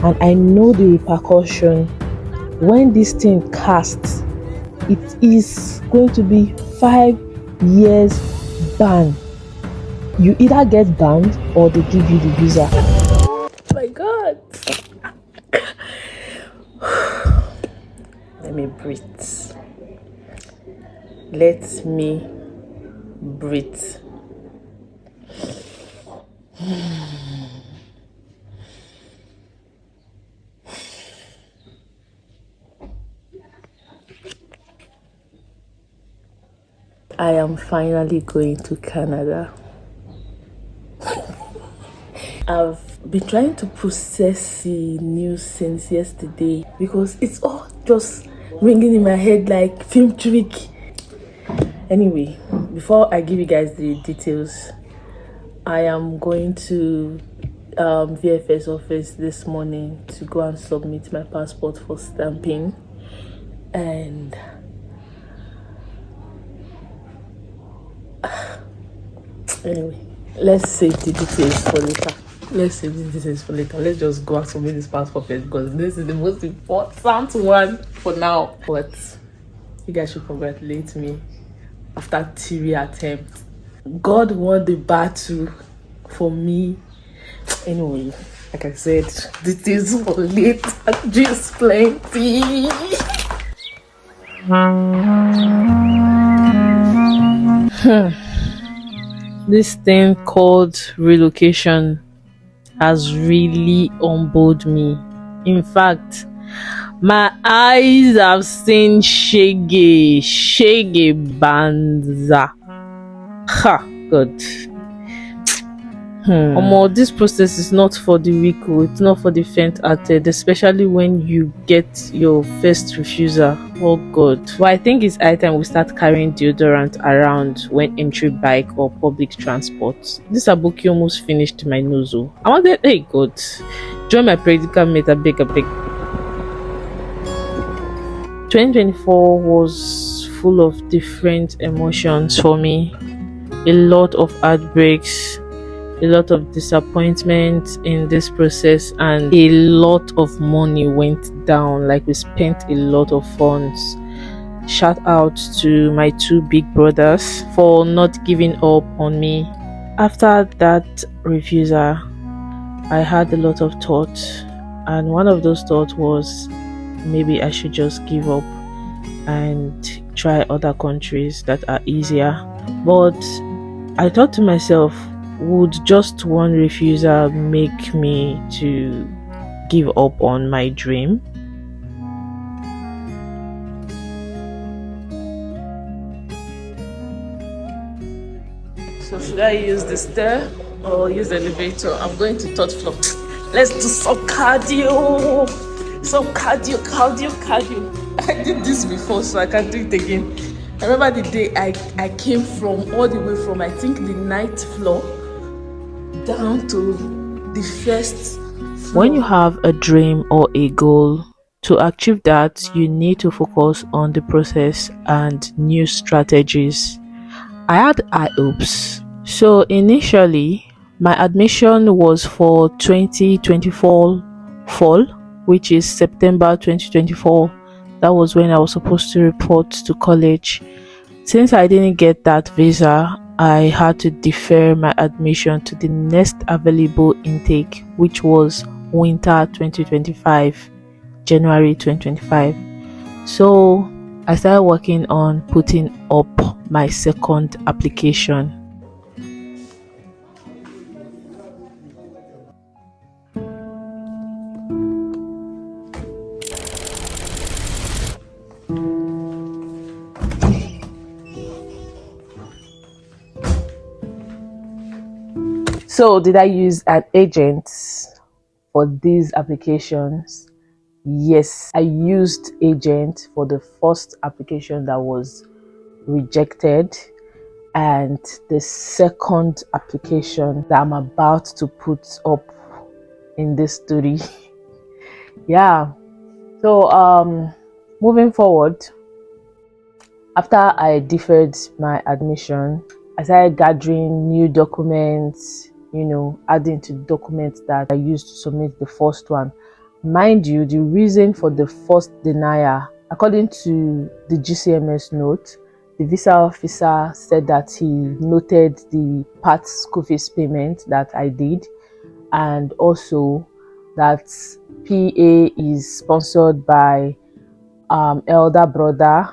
and I know the repercussion. When this thing casts, it is going to be 5 years ban. You either get banned or they give you the visa. Oh my God. Let me breathe. Let me breathe. I am finally going to Canada. I've been trying to process the news since yesterday because it's all just ringing in my head like film trick. Anyway, before I give you guys the details, I am going to VFS office this morning to go and submit my passport for stamping, and anyway, let's save the details for later. Let's just go and submit this passport first because this is the most important one for now. But you guys should congratulate me after 3 attempts. God won the battle for me. Anyway, like I said, details for later. Just plenty. This thing called relocation has really humbled me. In fact, my eyes have seen shege banza. Ha, God. This process is not for the weak, it's not for the faint-hearted, especially when you get your first refusal. Oh God. Well, I think it's high time we start carrying deodorant around when entering bike or public transport. This aboki almost finished my nose. I wanted, hey God, join my predicament, I beg. 2024 was full of different emotions for me. A lot of heartbreaks, a lot of disappointment in this process, and a lot of money went down. Like, we spent a lot of funds. Shout out to my 2 big brothers for not giving up on me. After that refusal, I had a lot of thoughts, and one of those thoughts was maybe I should just give up and try other countries that are easier. But I thought to myself, would just one refusal make me to give up on my dream? So should I use the stair or use the elevator? I'm going to 3rd floor. Let's do some cardio. Some cardio. I did this before, so I can't do it again. I remember the day I came from all the way from, I think, the 9th floor down to the 1st floor. When you have a dream or a goal, to achieve that, you need to focus on the process and new strategies. I had high hopes. So initially, my admission was for 2024 fall, which is September 2024. That was when I was supposed to report to college. Since I didn't get that visa, I had to defer my admission to the next available intake, which was winter 2025, January 2025. So I started working on putting up my 2nd application. So did I use an agent for these applications? Yes, I used agent for the first application that was rejected, and the second application that I'm about to put up in this story. Yeah. So moving forward, after I deferred my admission, I started gathering new documents, adding to the documents that I used to submit the first one. Mind you, the reason for the first denial, according to the GCMS note, the visa officer said that he noted the part school fees payment that I did, and also that PA is sponsored by elder brother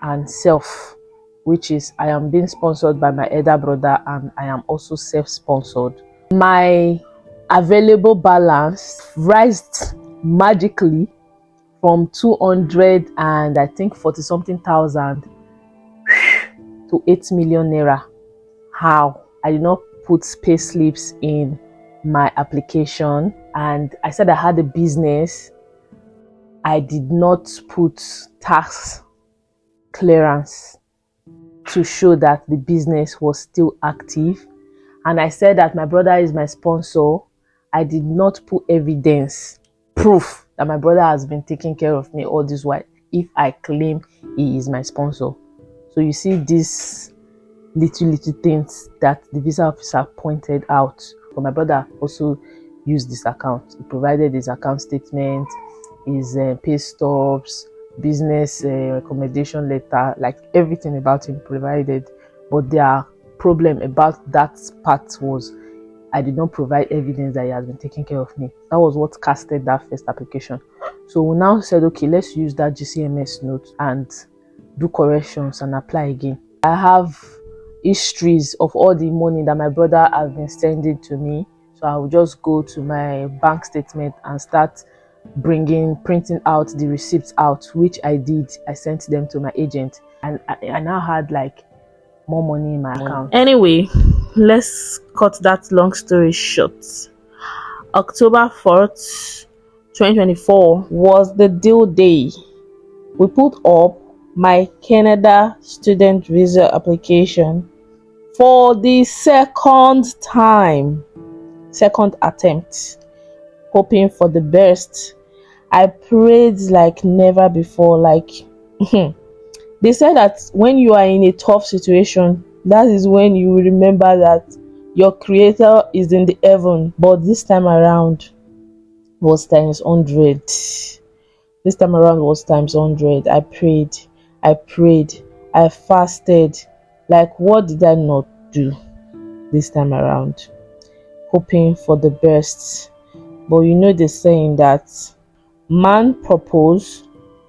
and self, which is I am being sponsored by my elder brother and I am also self-sponsored. My available balance rised magically from 200 and I think 40 something thousand to 8 million naira. How? I did not put pay slips in my application, and I said I had a business. I did not put tax clearance to show that the business was still active, and I said that my brother is my sponsor. I did not put evidence, proof that my brother has been taking care of me all this while if I claim he is my sponsor. So you see these little things that the visa officer pointed out. But my brother also used this account. He provided his account statement, his pay stubs, business recommendation letter, like everything about him provided. But their problem about that part was I did not provide evidence that he has been taking care of me. That was what casted that first application. So we now said, okay, let's use that GCMS note and do corrections and apply again. I have histories of all the money that my brother has been sending to me, so I will just go to my bank statement and start printing out the receipts out, which I did. I sent them to my agent, and I now had like more money in my account. Anyway, let's cut that long story short. October 4th 2024 was the due day. We put up my Canada student visa application for the second attempt, hoping for the best. I prayed like never before. Like they said that when you are in a tough situation, that is when you remember that your creator is in the heaven. But this time around was times 100. This time around was times 100. I prayed, I fasted. Like, what did I not do this time around? Hoping for the best. But you know the saying that man propose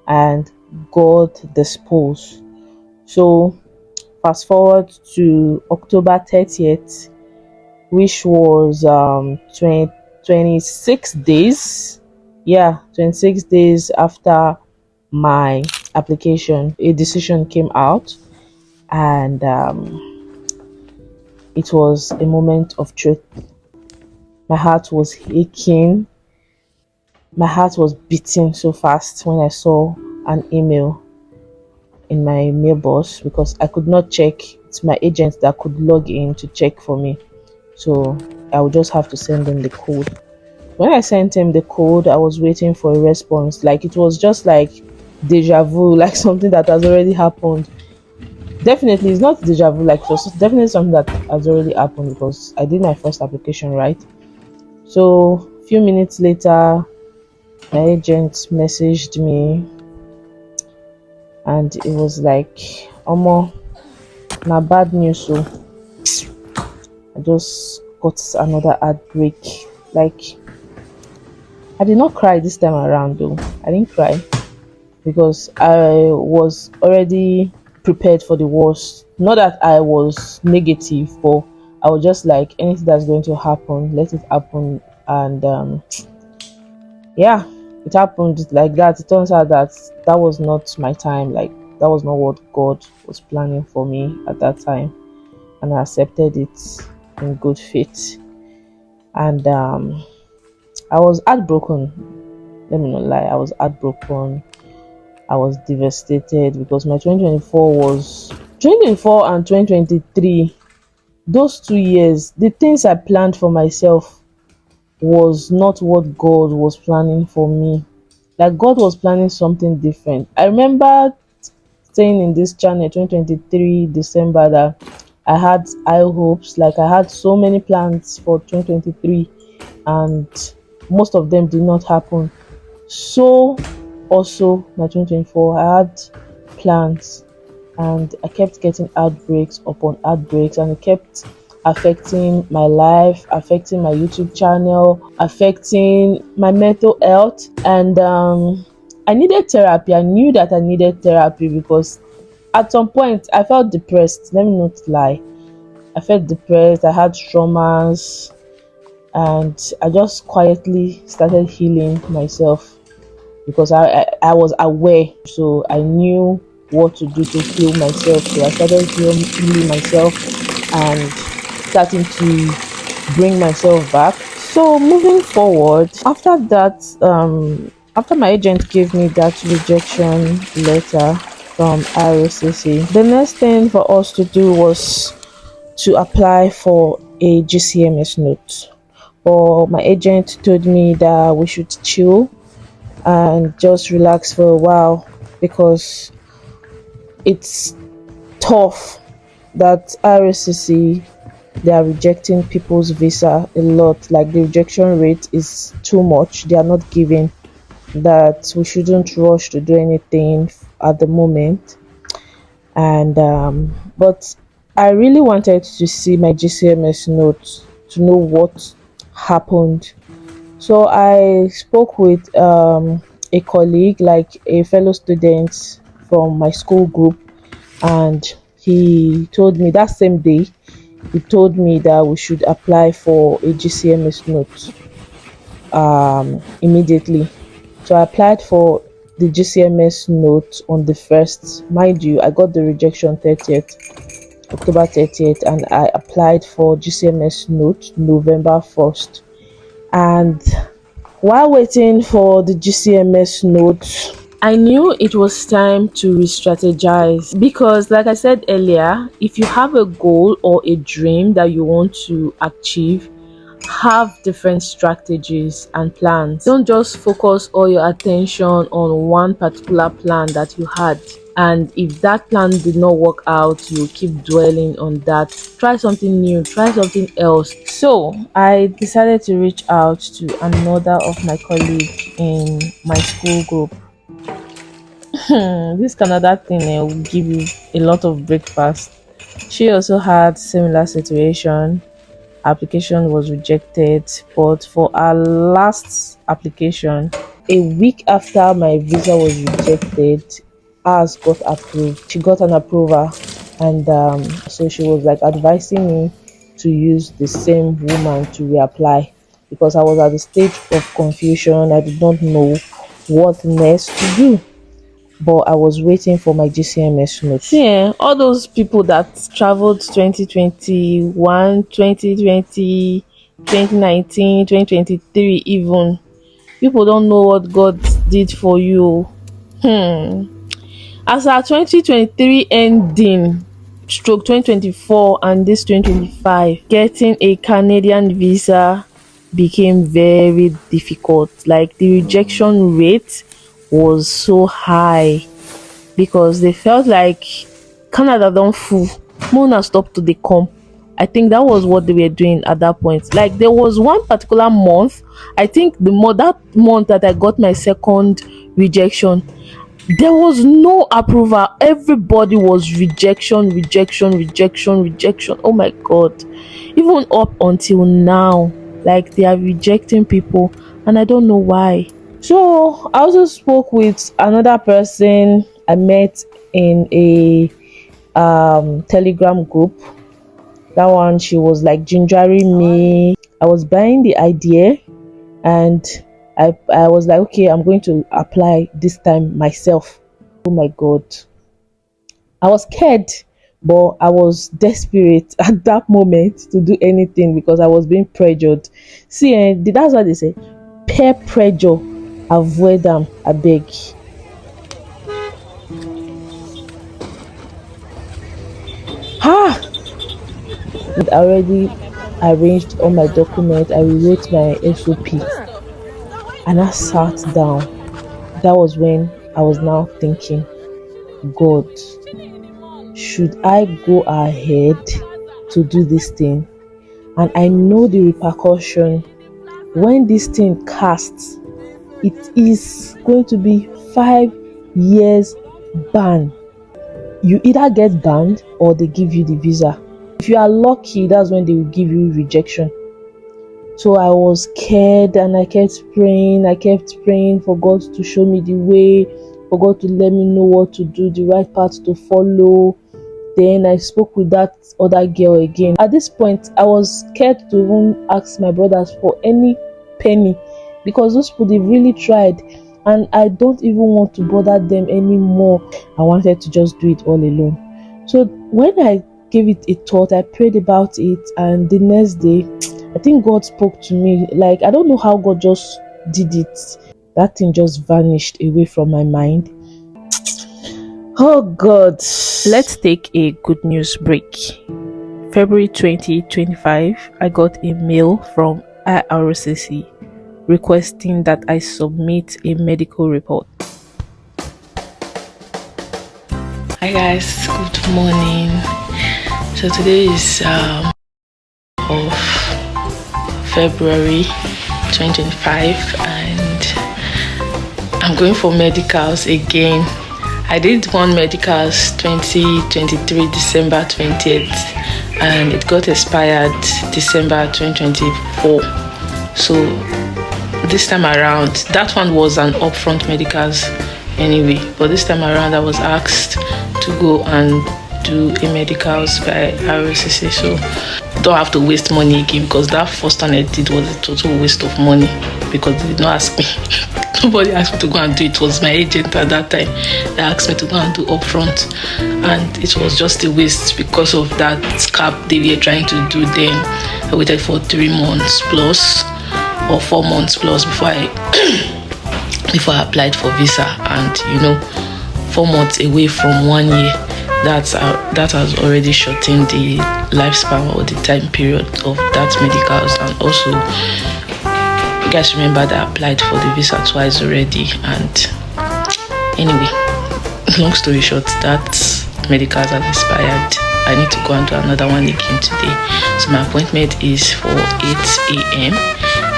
and God dispose. So fast forward to October 30th, which was 26 days. Yeah, 26 days after my application, a decision came out, and it was a moment of truth. My heart was aching. My heart was beating so fast when I saw an email in my mailbox, because I could not check. It's my agent that could log in to check for me, so I would just have to send them the code. When I sent him the code, I was waiting for a response. Like, it was just like deja vu, like something that has already happened. Definitely, it's not deja vu, like it was definitely something that has already happened, because I did my first application, right? So a few minutes later, my agent messaged me, and it was like, Omo, na bad news. So I just got another heartbreak. Like, I did not cry this time around though. I didn't cry because I was already prepared for the worst. Not that I was negative, but I was just like, anything that's going to happen, let it happen. And yeah, it happened like that. It turns out that that was not my time. Like, that was not what God was planning for me at that time, and I accepted it in good faith. And I was heartbroken. Let me not lie, I was heartbroken. I was devastated because my 2024 and 2023, those 2 years, the things I planned for myself was not what God was planning for me. Like, God was planning something different. I remember saying in this channel 2023 December that I had high hopes. Like, I had so many plans for 2023, and most of them did not happen. So also my 2024, I had plans, and I kept getting outbreaks upon outbreaks, and it kept affecting my life, affecting my YouTube channel, affecting my mental health. And I needed therapy. I knew that I needed therapy because at some point I felt depressed. Let me not lie. I felt depressed. I had traumas, and I just quietly started healing myself because I was aware, so I knew what to do to heal myself. So I started healing myself and starting to bring myself back. So moving forward, after that, after my agent gave me that rejection letter from ircc, the next thing for us to do was to apply for a GCMS note. But my agent told me that we should chill and just relax for a while because it's tough that ircc, they are rejecting people's visa a lot. Like the rejection rate is too much, they are not giving, that we shouldn't rush to do anything at the moment. And but I really wanted to see my GCMS note to know what happened. So I spoke with a colleague, like a fellow student from my school group, and he told me that same day, he told me that we should apply for a GCMS note immediately. So I applied for the GCMS note on the 1st. Mind you, I got the rejection 30th, October 30th, and I applied for GCMS note November 1st. And while waiting for the GCMS note, I knew it was time to re-strategize because, like I said earlier, if you have a goal or a dream that you want to achieve, have different strategies and plans. Don't just focus all your attention on one particular plan that you had, and if that plan did not work out, you keep dwelling on that. Try something new, try something else. So I decided to reach out to another of my colleagues in my school group. This Canada thing will give you a lot of breakfast. She also had similar situation. Application was rejected, but for our last application, a week after my visa was rejected, ours got approved. She got an approval, and so she was like advising me to use the same woman to reapply because I was at the stage of confusion. I did not know what next to do, but I was waiting for my GCMS note. See, all those people that traveled 2021, 2020, 2019, 2023, even, people don't know what God did for you. As our 2023 ending, stroke 2024, and this 2025, getting a Canadian visa became very difficult. Like the rejection rate was so high because they felt like Canada don't fool. Mona stopped to the come. I think that was what they were doing at that point. Like there was one particular month, I think that month that I got my second rejection, there was no approval. Everybody was rejection, rejection, rejection, rejection. Oh my god. Even up until now, like they are rejecting people, and I don't know why. So I also spoke with another person I met in a Telegram group. That one, she was like gingering me. I was buying the idea, and I was like, okay, I'm going to apply this time myself. Oh my god. I was scared, but I was desperate at that moment to do anything because I was being pressured. See, that's what they say. Peer pressure, avoid them, I beg. I already arranged all my documents. I rewrote my SOP, and I sat down. That was when I was now thinking, God, should I go ahead to do this thing? And I know the repercussion when this thing casts. it is going to be 5 years ban. You either get banned or they give you the visa. If you are lucky, that's when they will give you rejection. So I was scared and I kept praying for God to show me the way, for God to let me know what to do, the right path to follow. Then I spoke with that other girl again. At this point, I was scared to even ask my brothers for any penny, because those people, they really tried, and I don't even want to bother them anymore. I wanted to just do it all alone. So when I gave it a thought, I prayed about it, and the next day, I think God spoke to me. Like, I don't know how God just did it. That thing just vanished away from my mind. Oh God. Let's take a good news break. February 2025, I got a mail from ircc requesting that I submit a medical report. Hi guys, good morning. So today is of February 2025, and I'm going for medicals again. I did one medicals 2023 December 20th, and it got expired December 2024. So this time around, that one was an upfront medicals anyway, but this time around I was asked to go and do a medicals by ircc, so don't have to waste money again, because that first one I did was a total waste of money, because they did not ask me. Nobody asked me to go and do it. It was my agent at that time that asked me to go and do upfront, and it was just a waste because of that cap they were trying to do then. I waited for 3 months plus or 4 months plus before I before I applied for visa, and 4 months away from 1 year, that has already shortened the lifespan or the time period of that medicals. And also, you guys remember that I applied for the visa twice already, and anyway, long story short, that medicals has expired. I need to go and do another one again today. So my appointment is for 8 a.m.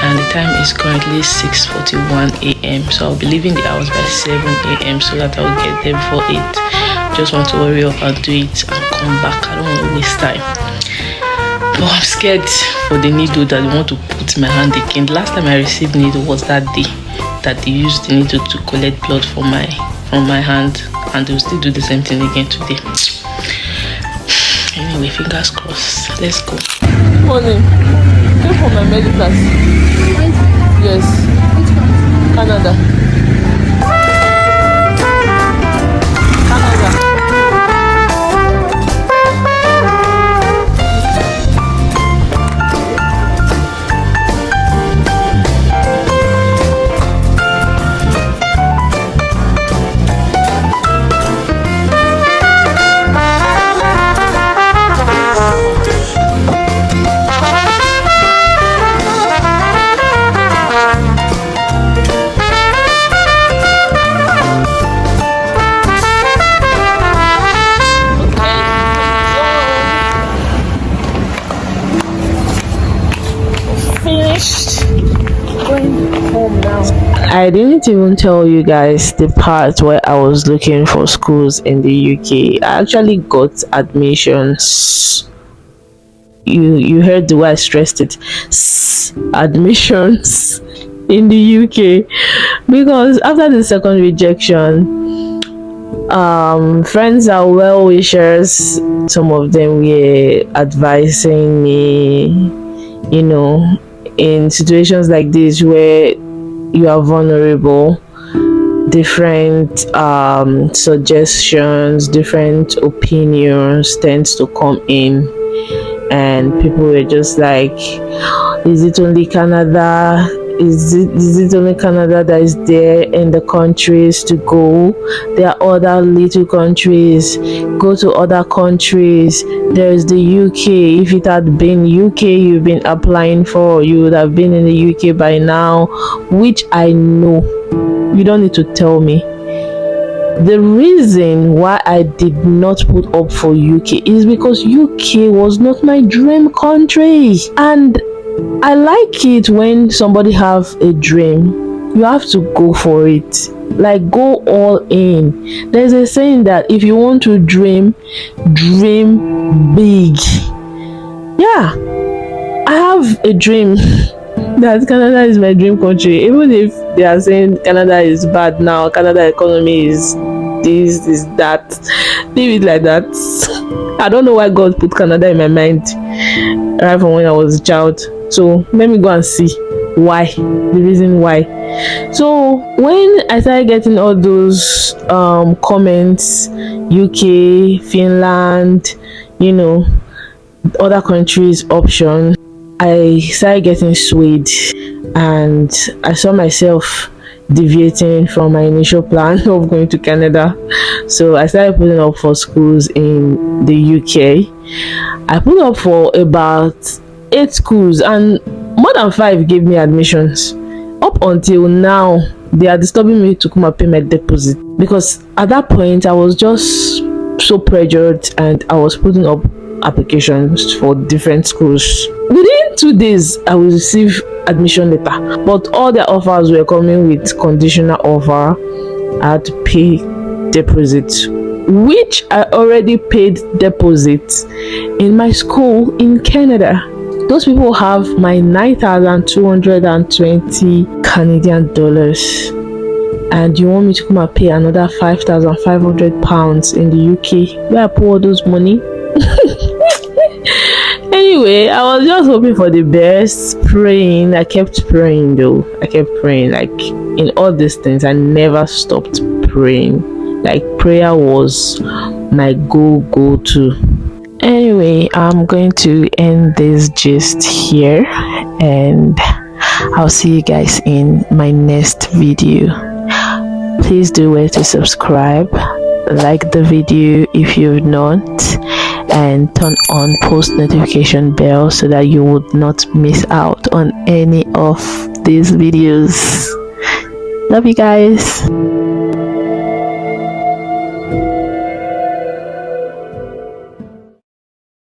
and the time is currently 6:41 a.m. so I'll be leaving the house by 7 a.m. so that I'll get there before 8. Just want to hurry up and do it and come back. I don't want to waste time, but I'm scared for the needle that they want to put in my hand again. The last time I received needle was that day that they used the needle to collect blood from my hand, and they'll still do the same thing again today. Anyway, fingers crossed. Let's go. Good morning. Pay for my medicals. Yes. Canada. I didn't even tell you guys the part where I was looking for schools in the UK. I actually got admissions. You heard the way I stressed it. Admissions in the UK, because after the second rejection, friends are well wishers. Some of them were advising me, in situations like this where you are vulnerable, different suggestions, different opinions tends to come in, and people were just like, is it only Canada? Is it only Canada that is there in the countries to go? There are other little countries. Go to other countries. There is the UK. If it had been UK you've been applying for, you would have been in the UK by now, which I know. You don't need to tell me. The reason why I did not put up for UK is because UK was not my dream country, and I like it when somebody have a dream you have to go for it. Like, go all in. There's a saying that if you want to dream big. Yeah, I have a dream that Canada is my dream country. Even if they are saying Canada is bad now, Canada economy is this, that, leave it like that. I don't know why God put Canada in my mind right from when I was a child. So let me go and see why, the reason why. So when I started getting all those comments, UK, Finland, other countries option, I started getting swayed, and I saw myself deviating from my initial plan of going to Canada. So I started putting up for schools in the UK. I put up for about 8 schools, and more than 5 gave me admissions. Up until now, they are disturbing me to come and pay my deposit, because at that point I was just so pressured, and I was putting up applications for different schools. Within 2 days I will receive admission letter, but all their offers were coming with conditional offer. I had to pay deposit, which I already paid deposit in my school in Canada. Those people have my 9,220 Canadian dollars, and you want me to come and pay another 5,500 pounds in the UK, where I put all those money? Anyway, I was just hoping for the best, praying. I kept praying though. I kept praying. Like, in all these things, I never stopped praying. Like, prayer was my go-to. Anyway, I'm going to end this gist here, and I'll see you guys in my next video. Please do well to subscribe, like the video if you've not, and turn on post notification bell so that you would not miss out on any of these videos. Love you guys.